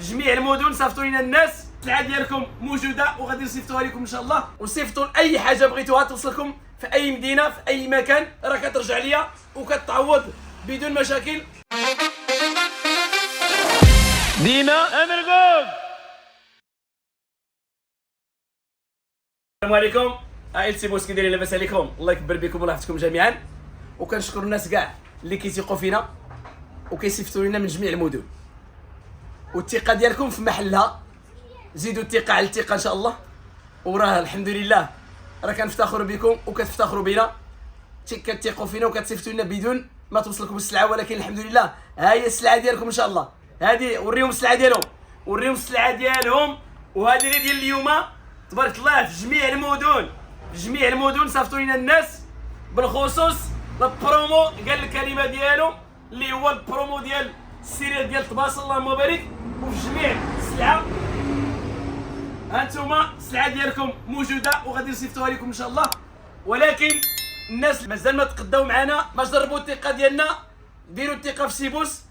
جميع المدن صيفطوا لنا الناس. السلعه ديالكم موجوده وغادي نصيفطوها لكم ان شاء الله. وصيفطوا اي حاجه بغيتوها توصلكم في اي مدينه في اي مكان، راه كترجع ليا وكتعوض بدون مشاكل. ديما امركم. السلام عليكم عائلة سي بوس، كي دايرين؟ لاباس عليكم؟ الله يكبر بكم والله يحفظكم جميعا. وكنشكر الناس كاع اللي كيثيقوا فينا وكيصيفطوا لنا من جميع المدن، والثقه ديالكم في محلها. زيدوا الثقه على الثقه ان شاء الله. وراه الحمد لله راه كنفتخروا بكم وكتفتخروا بنا، كتثقوا فينا وكتصيفطوا لنا بدون ما توصلكم السلعه. ولكن الحمد لله ها هي السلعه ديالكم ان شاء الله. هذه وريهم السلعه ديالهم، وريهم السلعه ديالهم. وهذه اللي ديال اليوم تبارك الله في جميع المدن، في جميع المدن صيفطوا لنا الناس. بالخصوص البرومو قال الكلمه ديالو اللي هو البرومو ديال السيريا ديال طباس اللهم بارك. وفي جميع السلعه هانتوما السلعه ديالكم موجوده وغادي نصيفطوها لكم ان شاء الله. ولكن الناس مازال ما تقداو معنا، ما جربوا الثقه ديالنا. ديروا الثقه في سيبوس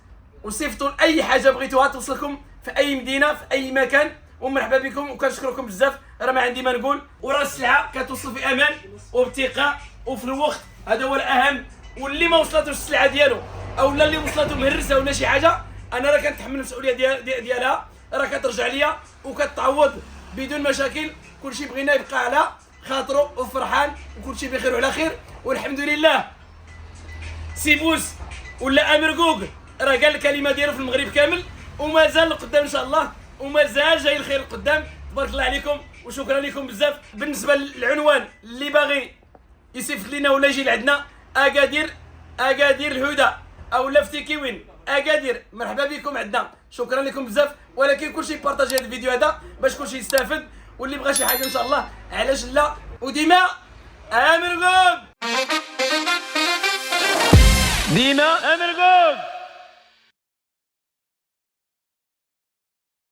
وصيفطوا اي حاجه بغيتوها توصلكم في اي مدينه في اي مكان. ومرحبا بكم وكنشكركم بزاف. راه ما عندي ما نقول، وراه السلعه كتوصل في امان وبثقه وفي الوقت، هذا هو الاهم. واللي ما وصلتوش السلعه ديالو او اللي وصلته مهرسه ولا شي حاجه، انا راه كنتحمل المسؤوليه ديالها. راه كترجع ليا وكتعوض بدون مشاكل. كلشي بغينا يبقى على خاطرو وفرحان وكلشي بخير وعلى خير والحمد لله. سيبوس ولا امير جوج راه قال الكلمه ديالو في المغرب كامل، ومازال لقدام ان شاء الله، ومازال جاي الخير لقدام. تبارك الله عليكم وشكرا لكم بزاف. بالنسبه للعنوان اللي باغي يصيفط لنا ولا يجي لعندنا، اكادير الهدى او لفتي كيوين اكادير، مرحبا بكم عندنا. شكرا لكم بزاف. ولكن كلشي بارطاجي هذا الفيديو هذا باش كلشي يستافد، واللي بغى شي حاجه ان شاء الله علاش لا. وديما امركم ديما